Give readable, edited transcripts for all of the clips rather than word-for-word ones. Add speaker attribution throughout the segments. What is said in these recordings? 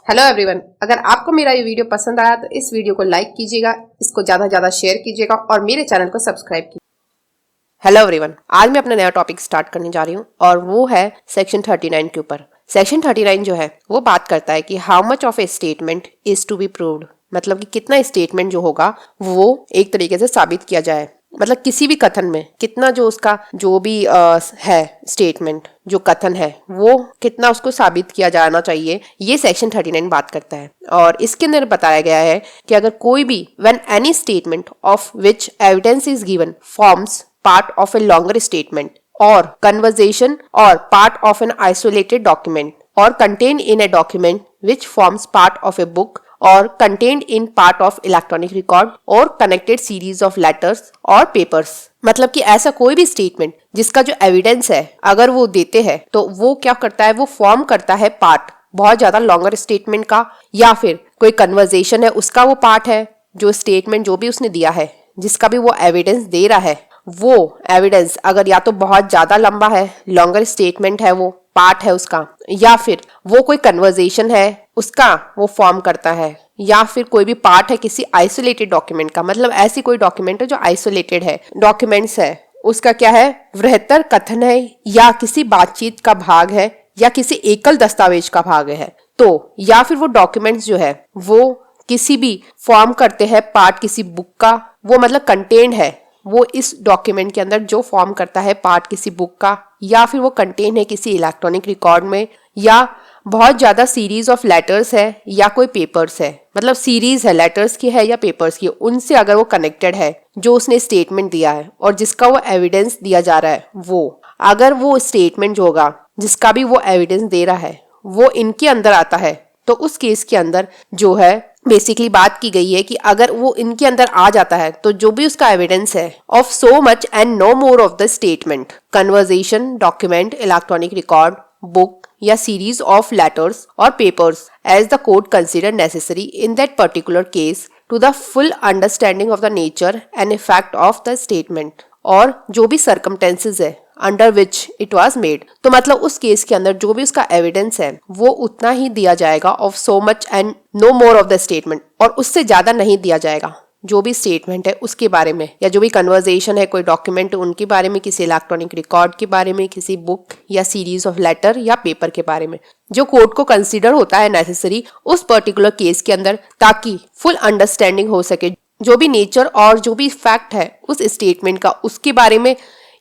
Speaker 1: Hello everyone, अगर आपको मेरा ये वीडियो पसंद आया तो इस वीडियो को लाइक कीजिएगा, इसको ज़्यादा से ज़्यादा शेयर कीजिएगा और मेरे चैनल को सब्सक्राइब कीजिएगा। हेलो एवरीवन, आज मैं अपना नया टॉपिक स्टार्ट करने जा रही हूँ और वो है सेक्शन 39 के ऊपर। सेक्शन 39 जो है वो बात करता है कि how much of a statement is to be proved, मतलब कि कितना स्टेटमेंट जो होगा वो एक तरीके से साबित किया जाए। मतलब किसी भी कथन में कितना जो उसका जो भी है स्टेटमेंट जो कथन है वो कितना उसको साबित किया जाना चाहिए, ये सेक्शन 39 बात करता है। और इसके अंदर बताया गया है कि अगर कोई भी when any statement of which evidence is given forms part of a longer statement or conversation or part of an isolated document or contain in a document which forms part of a book or contained in part of electronic record और connected series of letters और papers। मतलब कि ऐसा कोई भी statement जिसका जो evidence है अगर वो देते हैं तो वो क्या करता है, वो फॉर्म करता है पार्ट बहुत ज्यादा लॉन्गर स्टेटमेंट का, या फिर कोई कन्वर्सेशन है उसका वो पार्ट है। जो स्टेटमेंट जो भी उसने दिया है जिसका भी वो एविडेंस दे रहा है वो एविडेंस अगर या तो बहुत ज्यादा लंबा है, लॉन्गर स्टेटमेंट है, वो पार्ट है उसका, या फिर वो कोई कन्वर्सेशन है उसका वो फॉर्म करता है, या फिर कोई भी पार्ट है किसी आइसोलेटेड डॉक्यूमेंट का। मतलब ऐसी कोई डॉक्यूमेंट है जो आइसोलेटेड है, डॉक्यूमेंट्स है उसका क्या है, वृहत्तर कथन है या किसी बातचीत का भाग है या किसी एकल दस्तावेज का भाग है, तो या फिर वो डॉक्यूमेंट्स जो है वो किसी भी फॉर्म करते हैं पार्ट किसी बुक का, वो मतलब कंटेंट है वो इस डॉक्यूमेंट के अंदर जो फॉर्म करता है पार्ट किसी बुक का, या फिर वो कंटेन है किसी इलेक्ट्रॉनिक रिकॉर्ड में, या बहुत ज्यादा सीरीज ऑफ लेटर्स है या कोई पेपर्स है। मतलब सीरीज है लेटर्स की है या पेपर्स की, उनसे अगर वो कनेक्टेड है जो उसने स्टेटमेंट दिया है और जिसका वो एविडेंस दिया जा रहा है, वो अगर वो स्टेटमेंट जो होगा जिसका भी वो एविडेंस दे रहा है वो इनके अंदर आता है, तो उस केस के अंदर जो है बेसिकली बात की गई है कि अगर वो इनके अंदर आ जाता है तो जो भी उसका एविडेंस है of so much and no more of the statement, conversation, document, electronic record, book या सीरीज ऑफ लेटर्स और papers as the court consider necessary in that particular case to the full understanding of the nature and effect of the statement, और जो भी circumstances है under which it was made. तो मतलब उस case के अंदर जो भी उसका एविडेंस है वो उतना ही दिया जाएगा of so much and no more of the statement, और उससे ज्यादा नहीं दिया जाएगा जो भी स्टेटमेंट है उसके बारे में, या जो भी कन्वर्सेशन है कोई डॉक्यूमेंट उनके बारे में, किसी इलेक्ट्रॉनिक रिकॉर्ड के बारे में, किसी बुक या सीरीज ऑफ लेटर या पेपर के बारे में, जो कोर्ट को कंसिडर होता है नेसेसरी उस पर्टिकुलर केस के अंदर, ताकि फुल अंडरस्टैंडिंग हो सके जो भी नेचर और जो भी फैक्ट है उस स्टेटमेंट का उसके बारे में,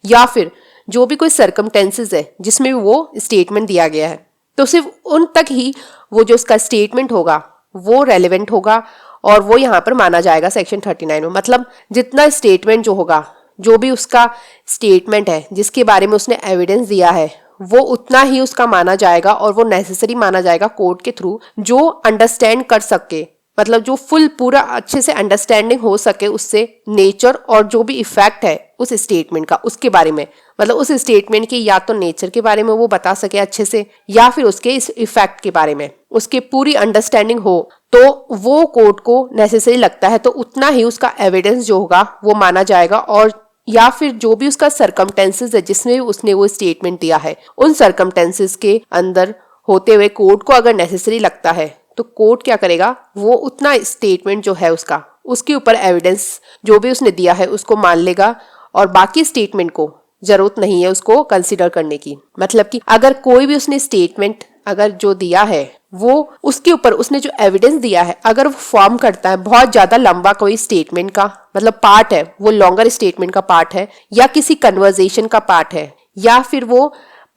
Speaker 1: या फिर जो भी कोई सर्कमटेंसेस है जिसमें वो स्टेटमेंट दिया गया है, तो सिर्फ उन तक ही वो जो उसका स्टेटमेंट होगा वो रेलेवेंट होगा और वो यहाँ पर माना जाएगा सेक्शन 39 में। मतलब जितना स्टेटमेंट जो होगा, जो भी उसका स्टेटमेंट है जिसके बारे में उसने एविडेंस दिया है वो उतना ही उसका माना जाएगा और वो नेसेसरी माना जाएगा कोर्ट के थ्रू, जो अंडरस्टैंड कर सके, मतलब जो फुल पूरा अच्छे से अंडरस्टैंडिंग हो सके उससे नेचर और जो भी इफेक्ट है उस स्टेटमेंट का उसके बारे में। मतलब उस स्टेटमेंट की या तो नेचर के बारे में वो बता सके अच्छे से, या फिर उसके इस इफेक्ट के बारे में उसकी पूरी अंडरस्टैंडिंग हो, तो वो कोर्ट को नेसेसरी लगता है तो उतना ही उसका एविडेंस जो होगा वो माना जाएगा, और या फिर जो भी उसका सर्कमटेंसेस है जिसमें उसने वो स्टेटमेंट दिया है उन सर्कमटेंसेस के अंदर होते हुए कोर्ट को अगर नेसेसरी लगता है तो कोर्ट क्या करेगा, वो उतना स्टेटमेंट जो है उसका उसके ऊपर एविडेंस जो भी उसने दिया है उसको मान लेगा और बाकी स्टेटमेंट को जरूरत नहीं है उसको कंसिडर करने की। मतलब कि अगर कोई भी उसने स्टेटमेंट अगर जो दिया है वो उसके ऊपर उसने जो एविडेंस दिया है अगर वो फॉर्म करता है बहुत ज्यादा लंबा कोई स्टेटमेंट का, मतलब पार्ट है वो लॉन्गर स्टेटमेंट का पार्ट है, या किसी कन्वर्सेशन का पार्ट है, या फिर वो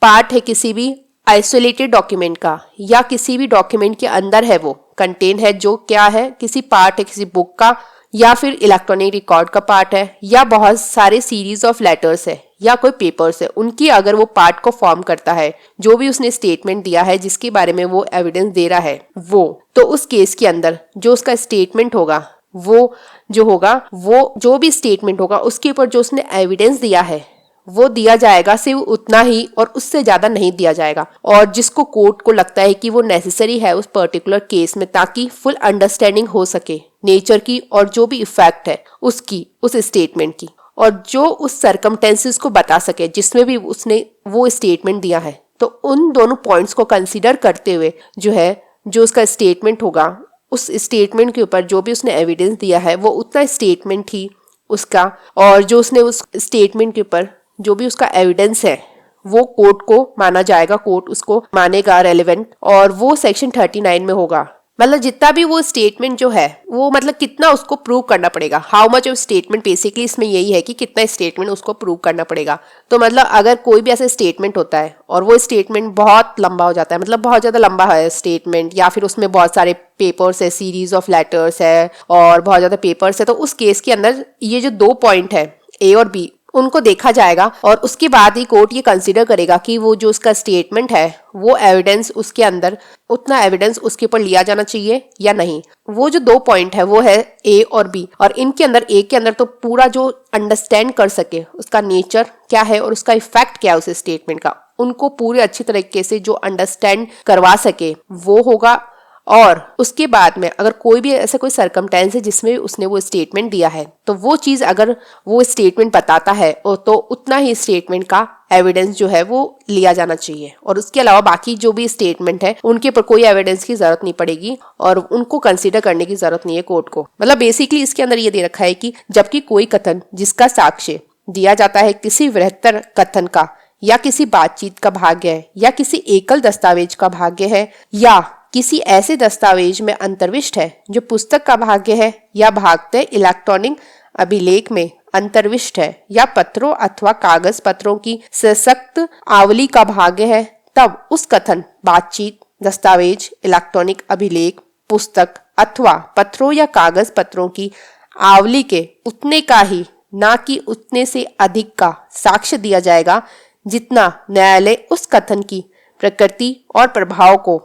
Speaker 1: पार्ट है किसी भी आइसोलेटेड डॉक्यूमेंट का, या किसी भी डॉक्यूमेंट के अंदर है वो कंटेन है, जो क्या है किसी पार्ट है किसी बुक का, या फिर इलेक्ट्रॉनिक रिकॉर्ड का पार्ट है, या बहुत सारे सीरीज ऑफ लेटर्स है या कोई पेपर्स है, उनकी अगर वो पार्ट को फॉर्म करता है जो भी उसने स्टेटमेंट दिया है जिसके बारे में वो एविडेंस दे रहा है वो, तो उस केस के अंदर जो उसका स्टेटमेंट होगा वो जो होगा वो जो भी स्टेटमेंट होगा उसके ऊपर जो उसने एविडेंस दिया है वो दिया जाएगा सिर्फ उतना ही और उससे ज्यादा नहीं दिया जाएगा, और जिसको कोर्ट को लगता है कि वो नेसेसरी है उस पर्टिकुलर केस में ताकि फुल अंडरस्टैंडिंग हो सके नेचर की और जो भी इफेक्ट है उसकी उस स्टेटमेंट की, और जो उस सर्कमटेंसेस को बता सके जिसमें भी उसने वो स्टेटमेंट दिया है। तो उन दोनों पॉइंट्स को कंसीडर करते हुए जो है जो उसका स्टेटमेंट होगा, उस स्टेटमेंट के ऊपर जो भी उसने एविडेंस दिया है वो उतना स्टेटमेंट ही उसका, और जो उसने उस स्टेटमेंट के ऊपर जो भी उसका एविडेंस है वो कोर्ट को माना जाएगा, कोर्ट उसको मानेगा रेलेवेंट, और वो सेक्शन 39 में होगा। मतलब जितना भी वो स्टेटमेंट जो है वो मतलब कितना उसको प्रूव करना पड़ेगा, how much of statement, basically इसमें यही है कि कितना स्टेटमेंट उसको प्रूव करना पड़ेगा। तो मतलब अगर कोई भी ऐसा स्टेटमेंट होता है और वो स्टेटमेंट बहुत लंबा हो जाता है, मतलब बहुत ज्यादा लंबा है स्टेटमेंट, या फिर उसमें बहुत सारे पेपर्स है, सीरीज ऑफ लेटर्स है और बहुत ज्यादा पेपर्स है, तो उस केस के अंदर ये जो 2 पॉइंट है ए और बी उनको देखा जाएगा और उसके बाद ही कोर्ट ये कंसीडर करेगा कि वो जो उसका स्टेटमेंट है वो एविडेंस उसके अंदर उतना एविडेंस उसके ऊपर लिया जाना चाहिए या नहीं। वो जो 2 पॉइंट है वो है ए और बी, और इनके अंदर ए के अंदर तो पूरा जो अंडरस्टैंड कर सके उसका नेचर क्या है और उसका इफेक्ट क्या है उस स्टेटमेंट का, उनको पूरे अच्छी तरीके से जो अंडरस्टैंड करवा सके वो होगा। और उसके बाद में अगर कोई भी ऐसा कोई सरकमटेंस है जिसमें उसने वो स्टेटमेंट दिया है तो वो चीज अगर वो स्टेटमेंट बताता है तो उतना ही स्टेटमेंट का एविडेंस जो है वो लिया जाना चाहिए, और उसके अलावा बाकी जो भी स्टेटमेंट है उनके ऊपर कोई एविडेंस की जरूरत नहीं पड़ेगी और उनको कंसीडर करने की जरूरत नहीं है कोर्ट को। मतलब बेसिकली इसके अंदर ये दे रखा है कि जबकि कोई कथन जिसका साक्ष्य दिया जाता है किसी बृहत्तर कथन का या किसी बातचीत का भाग्य है या किसी एकल दस्तावेज का भाग्य है या किसी ऐसे दस्तावेज में अंतर्विष्ट है जो पुस्तक का भाग्य है या भागते इलेक्ट्रॉनिक अभिलेख में अंतर्विष्ट है या पत्रों अथवा कागज पत्रों की सशक्त आवली का भाग्य है, तब उस कथन, बातचीत, दस्तावेज, इलेक्ट्रॉनिक अभिलेख, पुस्तक अथवा पत्रों या कागज पत्रों की आवली के उतने का ही, ना कि उतने से अधिक का साक्ष्य दिया जाएगा जितना न्यायालय उस कथन की प्रकृति और प्रभाव को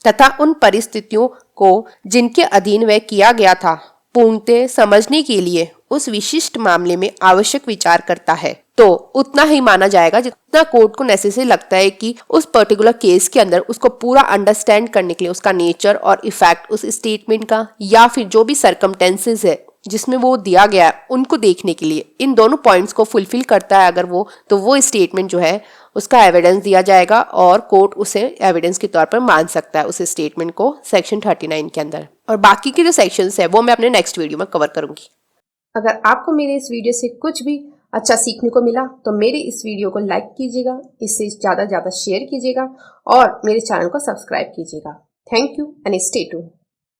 Speaker 1: तथा उन परिस्थितियों को जिनके अधीन वह किया गया था पूर्णतः समझने के लिए उस विशिष्ट मामले में आवश्यक विचार करता है, तो उतना ही माना जाएगा जितना कोर्ट को नेसेसरी लगता है कि उस पर्टिकुलर केस के अंदर उसको पूरा अंडरस्टैंड करने के लिए उसका नेचर और इफेक्ट उस स्टेटमेंट का या फिर जो भी सरकमटेंसेस है जिसमें वो दिया गया है उनको देखने के लिए इन दोनों पॉइंट्स को फुलफिल करता है अगर वो, तो वो स्टेटमेंट जो है उसका एविडेंस दिया जाएगा और कोर्ट उसे एविडेंस के तौर पर मान सकता है उस स्टेटमेंट को सेक्शन 39 के अंदर। और बाकी के जो सेक्शंस है वो मैं अपने नेक्स्ट वीडियो में कवर करूंगी। अगर आपको मेरे इस वीडियो से कुछ भी अच्छा सीखने को मिला तो मेरे इस वीडियो को लाइक कीजिएगा, इससे ज़्यादा शेयर कीजिएगा और मेरे चैनल को सब्सक्राइब कीजिएगा। Thank you and stay tuned.